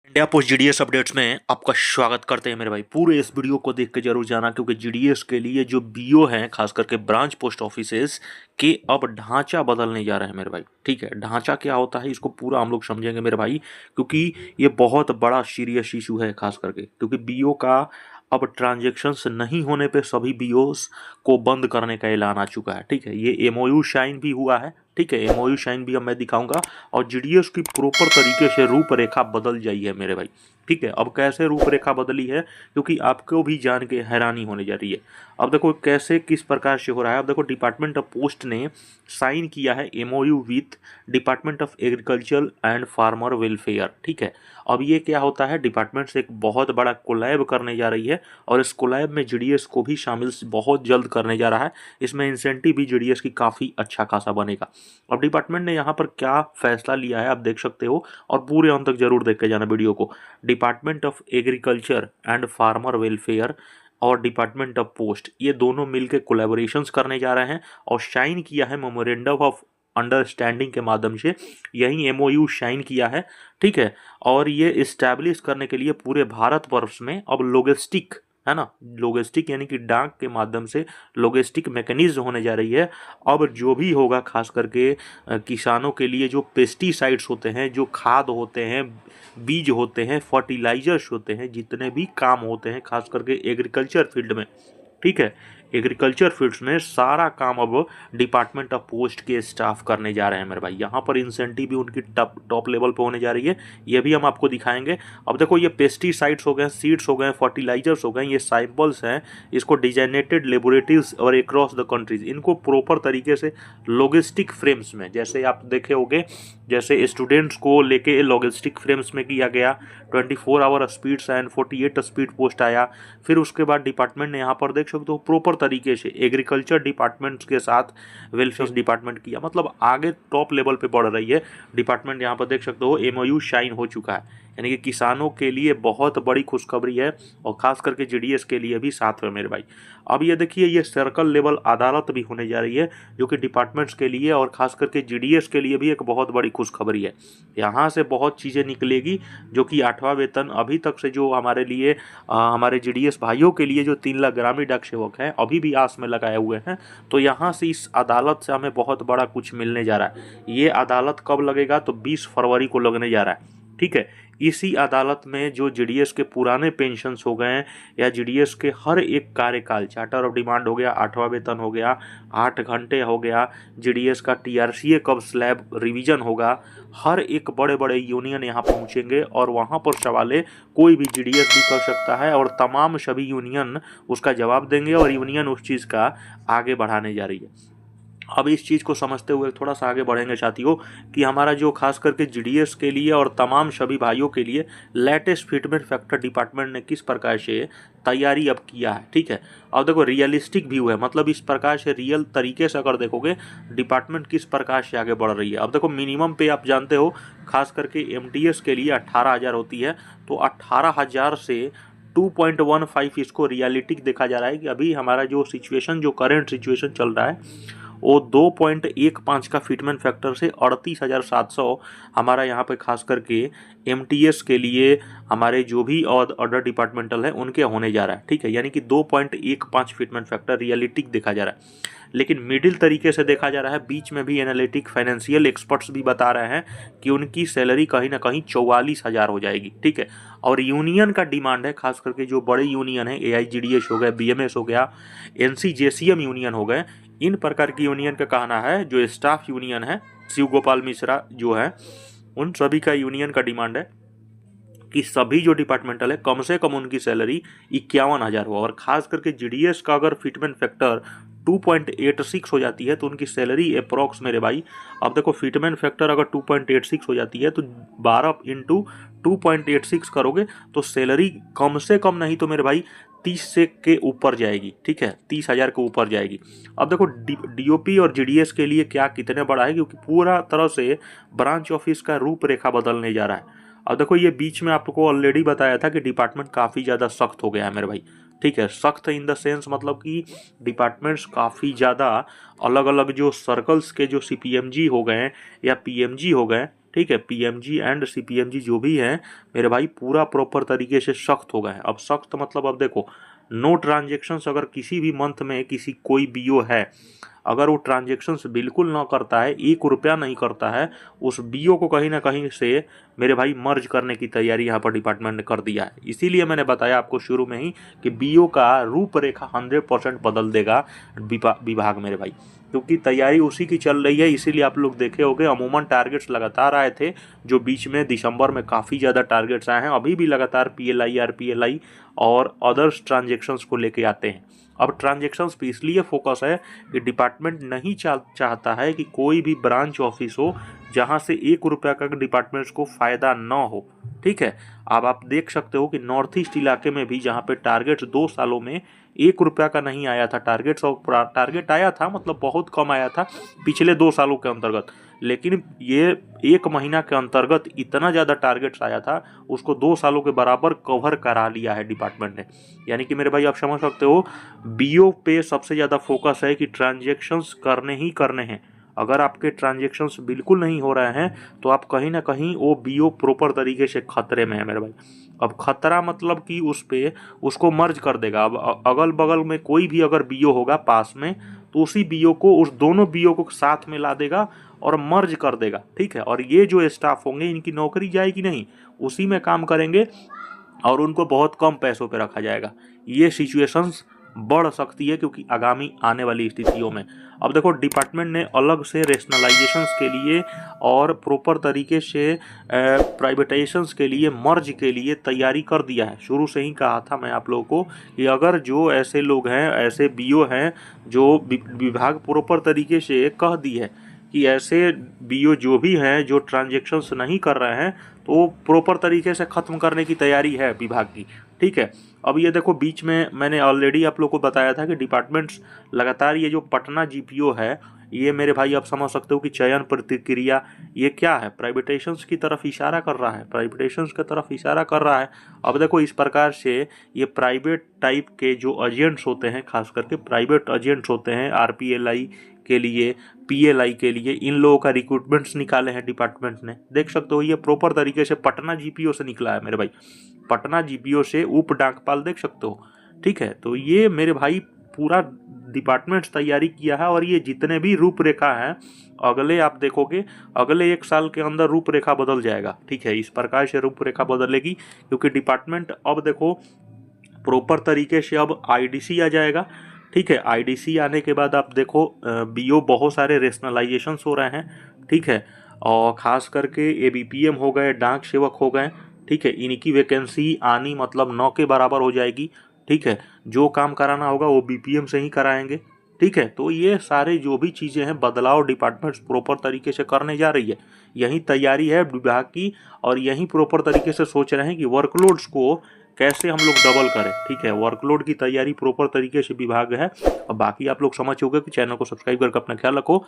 India post GDS updates में आपका स्वागत करते हैं मेरे भाई। पूरे इस वीडियो को देख के जरूर जाना, क्योंकि जीडीएस के लिए जो बीओ हैं, खास करके ब्रांच पोस्ट ऑफिसेस के अब ढांचा बदलने जा रहे हैं मेरे भाई। ठीक है, ढांचा क्या होता है इसको पूरा हम लोग समझेंगे मेरे भाई, क्योंकि ये बहुत बड़ा सीरियस इशू है। खास करके क्योंकि बीओ का अब ट्रांजेक्शन्स नहीं होने पे सभी बीओस को बंद करने का ऐलान आ चुका है। ठीक है, ये एमओयू साइन भी हुआ है। ठीक है, एमओयू साइन भी अब मैं दिखाऊंगा और जीडीएस की प्रॉपर तरीके से रूपरेखा बदल जाई है मेरे भाई। ठीक है, अब कैसे रूपरेखा बदली है, क्योंकि आपको भी जान के हैरानी होने जा रही है। अब देखो कैसे किस प्रकार से हो रहा है। अब देखो डिपार्टमेंट ऑफ पोस्ट ने साइन किया है MOU with department of agriculture and farmer welfare. ठीक है, अब ये क्या होता है, डिपार्टमेंट से एक बहुत बड़ा कोलैब करने जा रही है और इस कोलैब में जीडीएस को भी शामिल बहुत जल्द करने जा रहा है। इसमें इंसेंटिव भी जीडीएस की काफ़ी अच्छा खासा बनेगा। अब डिपार्टमेंट ने यहाँ पर क्या फैसला लिया है आप देख सकते हो, और पूरे अंत तक जरूर देख के जाना वीडियो को। Department of agriculture and farmer welfare और डिपार्टमेंट ऑफ पोस्ट, ये दोनों मिलकर कोलैबोरेशंस करने जा रहे हैं और साइन किया है मेमोरेंडम ऑफ अंडरस्टैंडिंग के माध्यम से। यही एमओयू साइन किया है। ठीक है, और ये इस्टेब्लिश करने के लिए पूरे भारतवर्ष में अब लॉजिस्टिक है ना, लॉजिस्टिक यानी कि डाक के माध्यम से लॉजिस्टिक मैकेनिज्म होने जा रही है। अब जो भी होगा खास करके किसानों के लिए जो पेस्टिसाइड्स होते हैं, जो खाद होते हैं, बीज होते हैं, फर्टिलाइजर्स होते हैं, जितने भी काम होते हैं खास करके एग्रीकल्चर फील्ड में। ठीक है, एग्रीकल्चर फील्ड्स में सारा काम अब डिपार्टमेंट ऑफ पोस्ट के स्टाफ करने जा रहे हैं मेरे भाई। यहाँ पर इंसेंटिव भी उनकी टॉप लेवल पे होने जा रही है, ये भी हम आपको दिखाएंगे। अब देखो ये पेस्टिसाइड्स हो गए, सीड्स हो गए, फर्टिलाइजर्स हो गए, ये सैंपल्स हैं। इसको डिजाइनेटेड लेबोरेटरीज और अक्रॉस द कंट्रीज इनको प्रॉपर तरीके से लॉजिस्टिक फ्रेम्स में, जैसे आप देखे होंगे, जैसे स्टूडेंट्स को लेके लॉजिस्टिक फ्रेम्स में किया गया। 24 hour speeds and 48 speed post आया। फिर उसके बाद डिपार्टमेंट ने यहाँ पर देख सकते हो प्रॉपर तरीके से एग्रीकल्चर डिपार्टमेंट के साथ वेलफेयर डिपार्टमेंट किया, मतलब आगे टॉप लेवल पे बढ़ रही है डिपार्टमेंट। यहाँ पर देख सकते हो एमओयू साइन हो चुका है, यानी कि किसानों के लिए बहुत बड़ी खुशखबरी है और खास करके जीडीएस के लिए भी साथ में मेरे भाई। अब ये देखिए ये सर्कल लेवल अदालत भी होने जा रही है, जो कि डिपार्टमेंट्स के लिए और खास करके जीडीएस के लिए भी एक बहुत बड़ी खुशखबरी है। यहाँ से बहुत चीज़ें निकलेगी, जो कि 8वां वेतन अभी तक से जो हमारे लिए हमारे जीडीएस भाइयों के लिए जो 3 लाख ग्रामीण डाक सेवक हैं अभी भी आस में लगाए हुए हैं, तो यहाँ से इस अदालत से हमें बहुत बड़ा कुछ मिलने जा रहा है। ये अदालत कब लगेगा, तो 20 फरवरी को लगने जा रहा है। ठीक है, इसी अदालत में जो जीडीएस के पुराने पेंशन्स हो गए या जीडीएस के हर एक कार्यकाल, चार्टर ऑफ डिमांड हो गया, 8वां वेतन हो गया, 8 घंटे हो गया, जीडीएस का टीआरसीए कब स्लैब रिवीजन होगा, हर एक बड़े बड़े यूनियन यहाँ पहुँचेंगे और वहाँ पर सवाले कोई भी जीडीएस भी कर सकता है और तमाम सभी यूनियन उसका जवाब देंगे और यूनियन उस चीज़ का आगे बढ़ाने जा रही है। अब इस चीज़ को समझते हुए थोड़ा सा आगे बढ़ेंगे साथियों, कि हमारा जो खास करके जीडीएस के लिए और तमाम सभी भाइयों के लिए लेटेस्ट फिटमेंट फैक्टर डिपार्टमेंट ने किस प्रकार से तैयारी अब किया है। ठीक है, अब देखो रियलिस्टिक व्यू है, मतलब इस प्रकार से रियल तरीके से अगर देखोगे डिपार्टमेंट किस प्रकार से आगे बढ़ रही है। अब देखो मिनिमम पे आप जानते हो खास करके एमटीएस के लिए 18,000 होती है, तो 18,000 से 2.15 इसको रियलिटिक देखा जा रहा है कि अभी हमारा जो सिचुएशन, जो करंट सिचुएशन चल रहा है वो 2.15 का फिटमेंट फैक्टर से 38,700 हमारा यहाँ पे खास करके एमटीएस के लिए हमारे जो भी और अदर डिपार्टमेंटल है उनके होने जा रहा है। ठीक है, यानी कि 2.15 फिटमेंट फैक्टर रियलिटिक देखा जा रहा है। लेकिन मिडिल तरीके से देखा जा रहा है, बीच में भी एनालिटिक फाइनेंशियल एक्सपर्ट्स भी बता रहे हैं कि उनकी सैलरी कहीं ना कहीं 44,000 हो जाएगी। ठीक है, और यूनियन का डिमांड है, खास करके जो बड़े यूनियन है, एआईजीडीएस हो गया, बीएमएस हो गया, एनसीजेसीएम यूनियन हो गए, इन प्रकार की यूनियन का कहना है, जो स्टाफ यूनियन है, शिव गोपाल मिश्रा जो है, उन सभी का यूनियन का डिमांड है कि सभी जो डिपार्टमेंटल है कम से कम उनकी सैलरी 51,000 हो। और खास करके जीडीएस का अगर फिटमेंट फैक्टर 2.86 हो जाती है तो उनकी सैलरी अप्रॉक्स मेरे भाई, अब देखो फिटमेंट फैक्टर अगर 2.86 हो जाती है तो 12 इंटू 2.86 करोगे तो सैलरी कम से कम नहीं तो मेरे भाई 30 से के ऊपर जाएगी। ठीक है, 30,000 के ऊपर जाएगी। अब देखो डीओपी और जीडीएस के लिए क्या कितने बड़ा है, क्योंकि पूरा तरह से ब्रांच ऑफिस का रूपरेखा बदलने जा रहा है। अब देखो ये बीच में आपको ऑलरेडी बताया था कि डिपार्टमेंट काफ़ी ज़्यादा सख्त हो गया है मेरे भाई। ठीक है, सख्त इन द सेंस मतलब कि डिपार्टमेंट्स काफ़ी ज़्यादा अलग अलग जो सर्कल्स के जो सीपीएमजी हो गए या पीएमजी हो गए, ठीक है, पीएमजी एंड सीपीएमजी जो भी हैं मेरे भाई पूरा प्रॉपर तरीके से सख्त हो गए हैं। अब सख्त मतलब अब देखो, नो ट्रांजेक्शन्स अगर किसी भी मंथ में किसी कोई बीओ है, अगर वो ट्रांजेक्शन्स बिल्कुल ना करता है, 1 रुपया नहीं करता है, उस बीओ को कहीं ना कहीं से मेरे भाई मर्ज करने की तैयारी यहाँ पर डिपार्टमेंट ने कर दिया है। इसीलिए मैंने बताया आपको शुरू में ही कि बीओ का रूपरेखा 100% बदल देगा विभाग मेरे भाई, क्योंकि तैयारी उसी की चल रही है। इसीलिए आप लोग देखे होंगे अमूमन टारगेट्स लगातार आए थे, जो बीच में दिसंबर में काफ़ी ज़्यादा टारगेट्स आए हैं, अभी भी लगातार पीएलआई, आरपीएलआई और अदर्स ट्रांजेक्शन्स को लेके आते हैं। अब ट्रांजेक्शन्स पे इसलिए फोकस है कि डिपार्टमेंट नहीं चाहता है कि कोई भी ब्रांच ऑफिस हो जहां से 1 रुपया का डिपार्टमेंट्स को फ़ायदा ना हो। ठीक है, अब आप देख सकते हो कि नॉर्थ ईस्ट इलाके में भी जहां पे टारगेट्स 2 सालों में 1 रुपया का नहीं आया था टारगेट्स, और टारगेट आया था मतलब बहुत कम आया था पिछले 2 सालों के अंतर्गत, लेकिन ये 1 महीना के अंतर्गत इतना ज़्यादा टारगेट्स आया था, उसको 2 सालों के बराबर कवर करा लिया है डिपार्टमेंट ने। यानी कि मेरे भाई आप समझ सकते हो, बीओ पे सबसे ज़्यादा फोकस है कि ट्रांजेक्शन्स करने ही करने हैं। अगर आपके ट्रांजेक्शन्स बिल्कुल नहीं हो रहे हैं तो आप कहीं ना कहीं वो बीओ प्रॉपर तरीके से खतरे में है मेरे भाई। अब खतरा मतलब कि उस पे उसको मर्ज कर देगा। अब अगल बगल में कोई भी अगर बीओ होगा पास में, तो उसी बीओ को, उस दोनों बीओ को साथ में ला देगा और मर्ज कर देगा। ठीक है, और ये जो स्टाफ होंगे इनकी नौकरी जाएगी नहीं, उसी में काम करेंगे और उनको बहुत कम पैसों पे रखा जाएगा। ये सिचुएशंस बढ़ सकती है क्योंकि आगामी आने वाली स्थितियों में। अब देखो, डिपार्टमेंट ने अलग से रेशनलाइजेशंस के लिए और प्रॉपर तरीके से प्राइवेटाइजेशंस के लिए, मर्ज के लिए तैयारी कर दिया है। शुरू से ही कहा था मैं आप लोगों को कि अगर जो ऐसे लोग हैं, ऐसे बीओ हैं जो विभाग प्रॉपर तरीके से कह दी है कि ऐसे बीओ जो भी हैं जो ट्रांजेक्शन्स नहीं कर रहे हैं, तो वो प्रॉपर तरीके से ख़त्म करने की तैयारी है विभाग की। ठीक है, अब ये देखो, बीच में मैंने ऑलरेडी आप लोग को बताया था कि डिपार्टमेंट्स लगातार, ये जो पटना जीपीओ है, ये मेरे भाई आप समझ सकते हो कि चयन प्रतिक्रिया, ये क्या है, प्राइवेटाइजेशंस की तरफ इशारा कर रहा है, प्राइवेटाइजेशंस की तरफ इशारा कर रहा है। अब देखो, इस प्रकार से ये प्राइवेट टाइप के जो एजेंट्स होते हैं, खास करके प्राइवेट एजेंट्स होते हैं, आरपीएलआई के लिए, पीएलआई के लिए, इन लोगों का रिक्रूटमेंट्स निकाले हैं डिपार्टमेंट ने। देख सकते हो, ये प्रॉपर तरीके से पटना जीपीओ से निकला है मेरे भाई, पटना जीपीओ से उप डाकपाल, देख सकते हो। ठीक है, तो ये मेरे भाई पूरा डिपार्टमेंट्स तैयारी किया है, और ये जितने भी रूपरेखा हैं, अगले आप देखोगे अगले 1 साल के अंदर रूपरेखा बदल जाएगा। ठीक है, इस प्रकार से रूपरेखा बदलेगी, क्योंकि डिपार्टमेंट अब देखो प्रॉपर तरीके से अब आईडीसी आ जाएगा। ठीक है, आईडीसी आने के बाद आप देखो बीओ बहुत सारे रेशनलाइजेशंस हो रहे हैं। ठीक है, और ख़ास करके एबीपीएम हो गए, डाक सेवक हो गए। ठीक है, इनकी वैकेंसी आनी मतलब 9 के बराबर हो जाएगी। ठीक है, जो काम कराना होगा वो बीपीएम से ही कराएंगे। ठीक है, तो ये सारे जो भी चीज़ें हैं, बदलाव डिपार्टमेंट्स प्रॉपर तरीके से करने जा रही है। यही तैयारी है विभाग की, और यही प्रॉपर तरीके से सोच रहे हैं कि वर्कलोड्स को कैसे हम लोग डबल करें। ठीक है, वर्कलोड की तैयारी प्रॉपर तरीके से विभाग है। और बाकी आप लोग समझ चुके कि चैनल को सब्सक्राइब करके अपना ख्याल रखो।